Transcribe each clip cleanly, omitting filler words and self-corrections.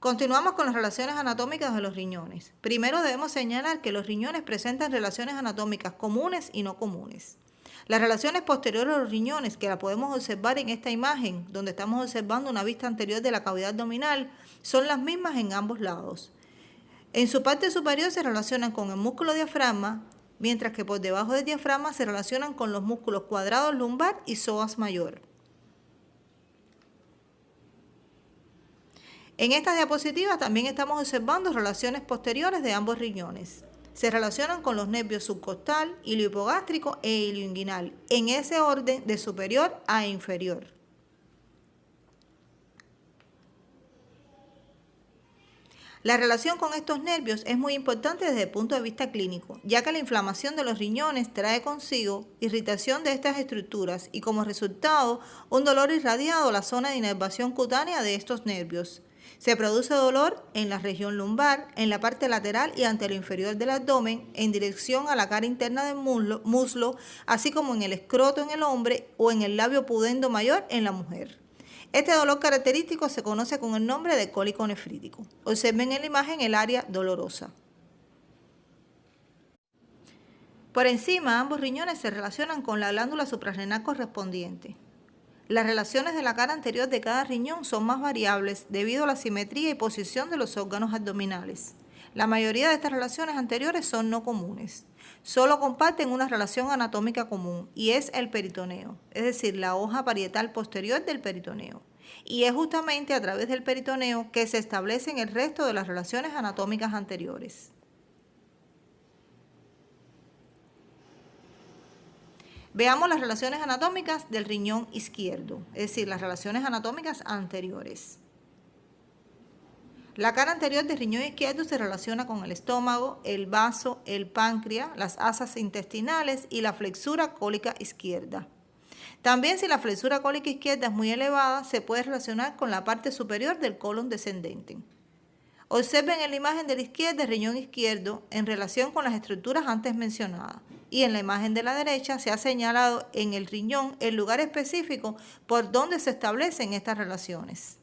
Continuamos con las relaciones anatómicas de los riñones. Primero debemos señalar que los riñones presentan relaciones anatómicas comunes y no comunes. Las relaciones posteriores a los riñones, que la podemos observar en esta imagen, donde estamos observando una vista anterior de la cavidad abdominal, son las mismas en ambos lados. En su parte superior se relacionan con el músculo diafragma, mientras que por debajo del diafragma se relacionan con los músculos cuadrados lumbar y psoas mayor. En esta diapositiva también estamos observando relaciones posteriores de ambos riñones. Se relacionan con los nervios subcostal, iliohipogástrico e ilioinguinal, en ese orden de superior a inferior. La relación con estos nervios es muy importante desde el punto de vista clínico, ya que la inflamación de los riñones trae consigo irritación de estas estructuras y como resultado un dolor irradiado a la zona de inervación cutánea de estos nervios. Se produce dolor en la región lumbar, en la parte lateral y anteroinferior del abdomen, en dirección a la cara interna del muslo, así como en el escroto en el hombre o en el labio pudendo mayor en la mujer. Este dolor característico se conoce con el nombre de cólico nefrítico. Observen en la imagen el área dolorosa. Por encima, ambos riñones se relacionan con la glándula suprarrenal correspondiente. Las relaciones de la cara anterior de cada riñón son más variables debido a la simetría y posición de los órganos abdominales. La mayoría de estas relaciones anteriores son no comunes. Solo comparten una relación anatómica común y es el peritoneo, es decir, la hoja parietal posterior del peritoneo. Y es justamente a través del peritoneo que se establecen el resto de las relaciones anatómicas anteriores. Veamos las relaciones anatómicas del riñón izquierdo, es decir, las relaciones anatómicas anteriores. La cara anterior del riñón izquierdo se relaciona con el estómago, el vaso, el páncreas, las asas intestinales y la flexura cólica izquierda. También si la flexura cólica izquierda es muy elevada, se puede relacionar con la parte superior del colon descendente. Observen en la imagen de la izquierda el riñón izquierdo en relación con las estructuras antes mencionadas. Y en la imagen de la derecha se ha señalado en el riñón el lugar específico por donde se establecen estas relaciones.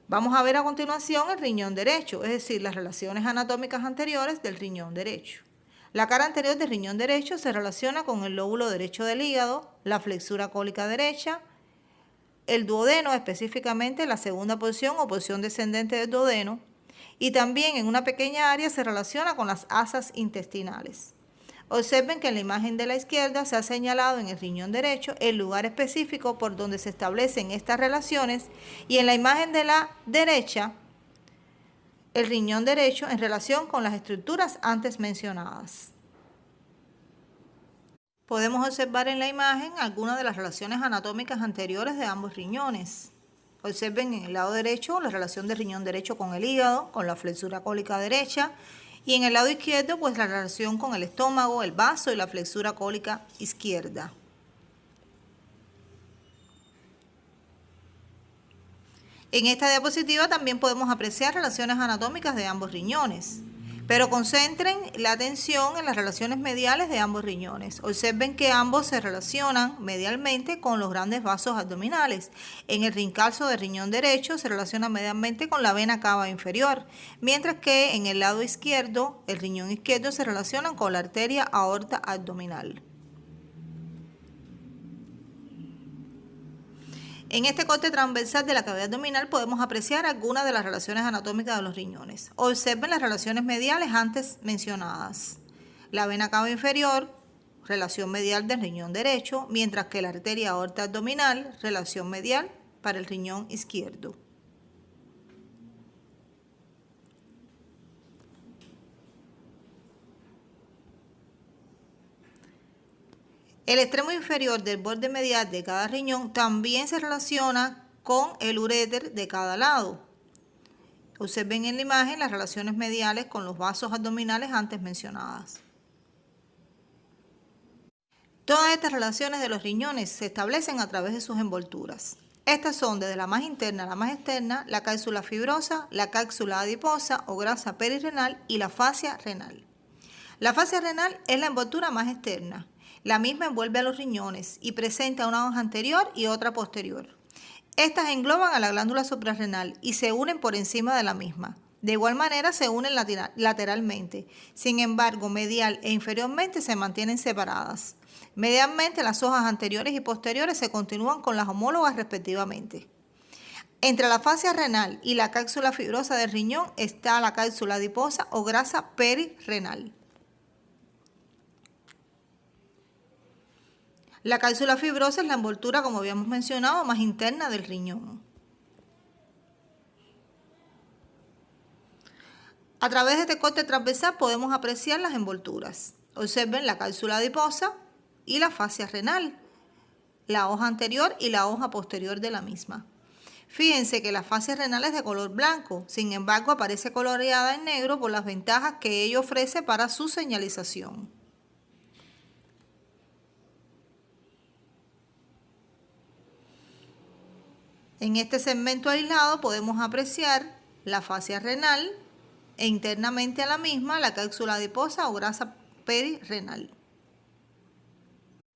Vamos a ver a continuación el riñón derecho, es decir, las relaciones anatómicas anteriores del riñón derecho. La cara anterior del riñón derecho se relaciona con el lóbulo derecho del hígado, la flexura cólica derecha, el duodeno, específicamente la segunda posición o posición descendente del duodeno, y también en una pequeña área se relaciona con las asas intestinales. Observen que en la imagen de la izquierda se ha señalado en el riñón derecho el lugar específico por donde se establecen estas relaciones y en la imagen de la derecha el riñón derecho en relación con las estructuras antes mencionadas. Podemos observar en la imagen algunas de las relaciones anatómicas anteriores de ambos riñones. Observen en el lado derecho la relación del riñón derecho con el hígado, con la flexura cólica derecha, y en el lado izquierdo pues la relación con el estómago, el vaso y la flexura cólica izquierda. En esta diapositiva también podemos apreciar relaciones anatómicas de ambos riñones, pero concentren la atención en las relaciones mediales de ambos riñones. Observen que ambos se relacionan medialmente con los grandes vasos abdominales. En el rincalzo del riñón derecho se relaciona medialmente con la vena cava inferior, mientras que en el lado izquierdo, el riñón izquierdo se relaciona con la arteria aorta abdominal. En este corte transversal de la cavidad abdominal podemos apreciar algunas de las relaciones anatómicas de los riñones. Observen las relaciones mediales antes mencionadas. La vena cava inferior, relación medial del riñón derecho, mientras que la arteria aorta abdominal, relación medial para el riñón izquierdo. El extremo inferior del borde medial de cada riñón también se relaciona con el uréter de cada lado. Observen en la imagen las relaciones mediales con los vasos abdominales antes mencionadas. Todas estas relaciones de los riñones se establecen a través de sus envolturas. Estas son desde la más interna a la más externa, la cápsula fibrosa, la cápsula adiposa o grasa perirrenal y la fascia renal. La fascia renal es la envoltura más externa, La misma envuelve a los riñones y presenta una hoja anterior y otra posterior. Estas engloban a la glándula suprarrenal y se unen por encima de la misma. De igual manera se unen lateralmente. Sin embargo, medial e inferiormente se mantienen separadas. Medialmente las hojas anteriores y posteriores se continúan con las homólogas respectivamente. Entre la fascia renal y la cápsula fibrosa del riñón está la cápsula adiposa o grasa perirrenal. La cápsula fibrosa es la envoltura, como habíamos mencionado, más interna del riñón. A través de este corte transversal podemos apreciar las envolturas. Observen la cápsula adiposa y la fascia renal, la hoja anterior y la hoja posterior de la misma. Fíjense que la fascia renal es de color blanco, sin embargo aparece coloreada en negro por las ventajas que ello ofrece para su señalización. En este segmento aislado podemos apreciar la fascia renal e internamente a la misma la cápsula adiposa o grasa perirrenal.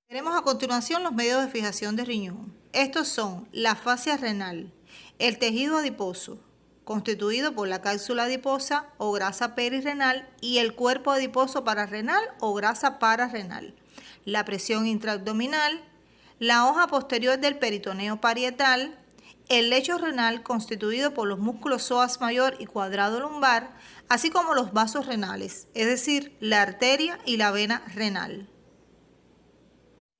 Veremos a continuación los medios de fijación de riñón. Estos son la fascia renal, el tejido adiposo, constituido por la cápsula adiposa o grasa perirrenal y el cuerpo adiposo pararrenal o grasa pararrenal, la presión intraabdominal, la hoja posterior del peritoneo parietal, el lecho renal constituido por los músculos psoas mayor y cuadrado lumbar, así como los vasos renales, es decir, la arteria y la vena renal.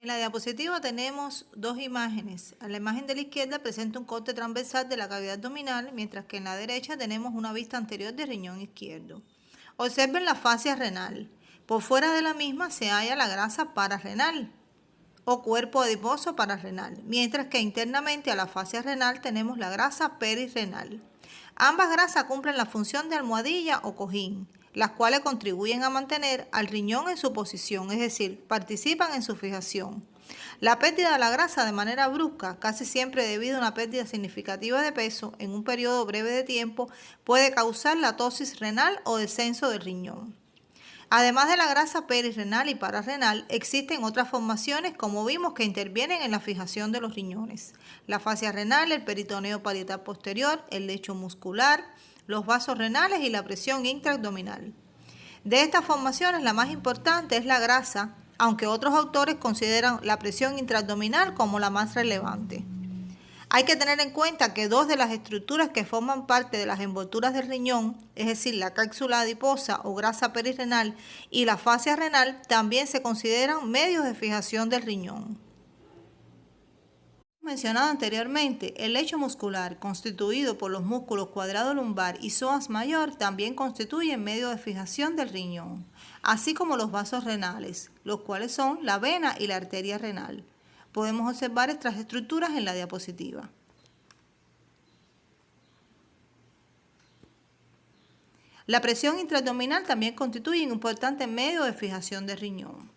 En la diapositiva tenemos dos imágenes. A la imagen de la izquierda presenta un corte transversal de la cavidad abdominal, mientras que en la derecha tenemos una vista anterior del riñón izquierdo. Observen la fascia renal. Por fuera de la misma se halla la grasa pararrenal o cuerpo adiposo pararrenal, mientras que internamente a la fascia renal tenemos la grasa perirrenal. Ambas grasas cumplen la función de almohadilla o cojín, las cuales contribuyen a mantener al riñón en su posición, es decir, participan en su fijación. La pérdida de la grasa de manera brusca, casi siempre debido a una pérdida significativa de peso en un periodo breve de tiempo, puede causar la tosis renal o descenso del riñón. Además de la grasa perirrenal y pararrenal, existen otras formaciones, como vimos, que intervienen en la fijación de los riñones. La fascia renal, el peritoneo parietal posterior, el lecho muscular, los vasos renales y la presión intraabdominal. De estas formaciones, la más importante es la grasa, aunque otros autores consideran la presión intraabdominal como la más relevante. Hay que tener en cuenta que dos de las estructuras que forman parte de las envolturas del riñón, es decir, la cápsula adiposa o grasa perirrenal y la fascia renal, también se consideran medios de fijación del riñón. Mencionado anteriormente, el lecho muscular, constituido por los músculos cuadrado lumbar y psoas mayor, también constituyen medio de fijación del riñón, así como los vasos renales, los cuales son la vena y la arteria renal. Podemos observar estas estructuras en la diapositiva. La presión intraabdominal también constituye un importante medio de fijación del riñón.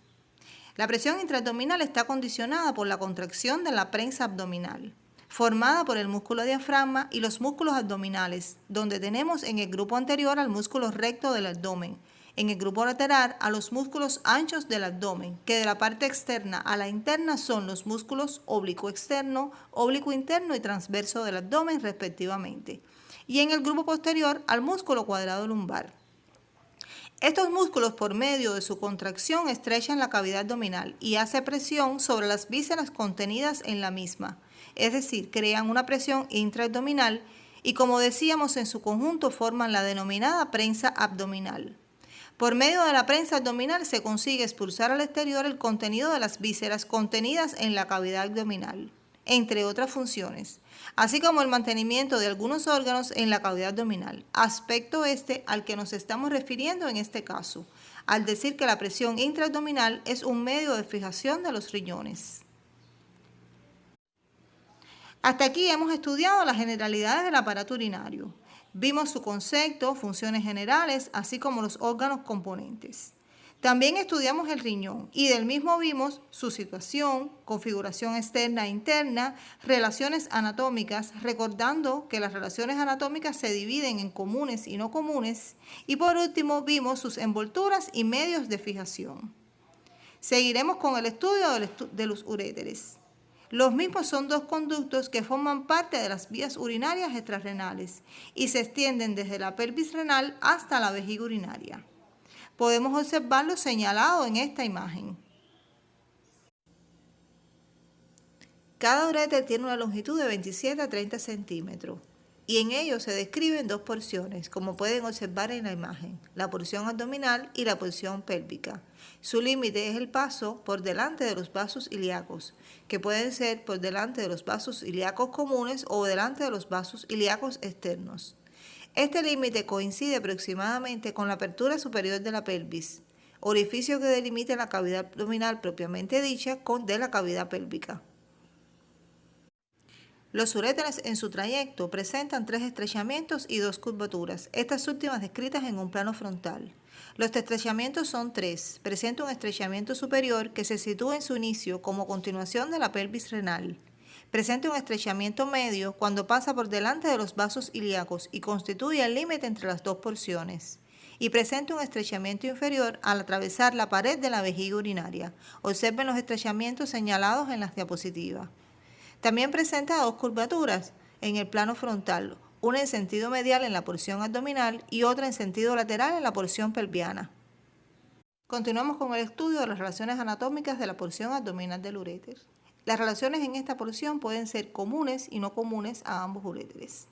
La presión intraabdominal está condicionada por la contracción de la prensa abdominal, formada por el músculo diafragma y los músculos abdominales, donde tenemos en el grupo anterior al músculo recto del abdomen, en el grupo lateral a los músculos anchos del abdomen, que de la parte externa a la interna son los músculos oblicuo externo, oblicuo interno y transverso del abdomen respectivamente, y en el grupo posterior al músculo cuadrado lumbar. Estos músculos, por medio de su contracción, estrechan la cavidad abdominal y hacen presión sobre las vísceras contenidas en la misma, es decir, crean una presión intraabdominal y, como decíamos, en su conjunto forman la denominada prensa abdominal. Por medio de la prensa abdominal se consigue expulsar al exterior el contenido de las vísceras contenidas en la cavidad abdominal, entre otras funciones, así como el mantenimiento de algunos órganos en la cavidad abdominal, aspecto al que nos estamos refiriendo en este caso, al decir que la presión intraabdominal es un medio de fijación de los riñones. Hasta aquí hemos estudiado las generalidades del aparato urinario. Vimos su concepto, funciones generales, así como los órganos componentes. También estudiamos el riñón y del mismo vimos su situación, configuración externa e interna, relaciones anatómicas, recordando que las relaciones anatómicas se dividen en comunes y no comunes. Y por último vimos sus envolturas y medios de fijación. Seguiremos con el estudio de los uréteres. Los mismos son dos conductos que forman parte de las vías urinarias extrarrenales y se extienden desde la pelvis renal hasta la vejiga urinaria. Podemos observarlo señalado en esta imagen. Cada uréter tiene una longitud de 27 a 30 centímetros y en ellos se describen dos porciones, como pueden observar en la imagen, la porción abdominal y la porción pélvica. Su límite es el paso por delante de los vasos ilíacos, que pueden ser por delante de los vasos ilíacos comunes o delante de los vasos ilíacos externos. Este límite coincide aproximadamente con la apertura superior de la pelvis, orificio que delimita la cavidad abdominal propiamente dicha de la cavidad pélvica. Los uréteres en su trayecto presentan 3 estrechamientos y 2 curvaturas, estas últimas descritas en un plano frontal. Los estrechamientos son 3. Presenta un estrechamiento superior que se sitúa en su inicio como continuación de la pelvis renal. Presenta un estrechamiento medio cuando pasa por delante de los vasos ilíacos y constituye el límite entre las dos porciones. Y presenta un estrechamiento inferior al atravesar la pared de la vejiga urinaria. Observen los estrechamientos señalados en las diapositivas. También presenta 2 curvaturas en el plano frontal, una en sentido medial en la porción abdominal y otra en sentido lateral en la porción pelviana. Continuamos con el estudio de las relaciones anatómicas de la porción abdominal del uréter. Las relaciones en esta porción pueden ser comunes y no comunes a ambos uréteres.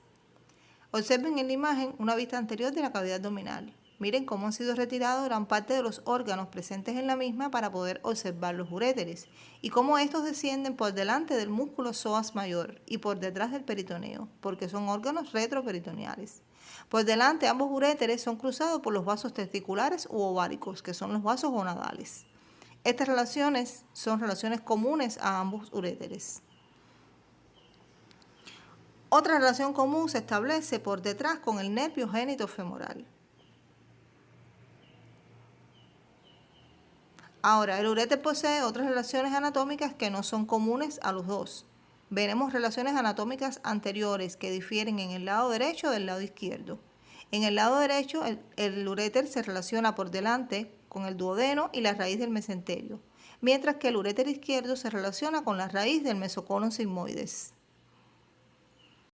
Observen en la imagen una vista anterior de la cavidad abdominal. Miren cómo han sido retirados gran parte de los órganos presentes en la misma para poder observar los uréteres y cómo estos descienden por delante del músculo psoas mayor y por detrás del peritoneo, porque son órganos retroperitoneales. Por delante, ambos uréteres son cruzados por los vasos testiculares u ováricos, que son los vasos gonadales. Estas relaciones son relaciones comunes a ambos uréteres. Otra relación común se establece por detrás con el nervio genitofemoral. Ahora, el uréter posee otras relaciones anatómicas que no son comunes a los dos. Veremos relaciones anatómicas anteriores que difieren en el lado derecho del lado izquierdo. En el lado derecho, el uréter se relaciona por delante con el duodeno y la raíz del mesenterio, mientras que el uréter izquierdo se relaciona con la raíz del mesocolon sigmoides.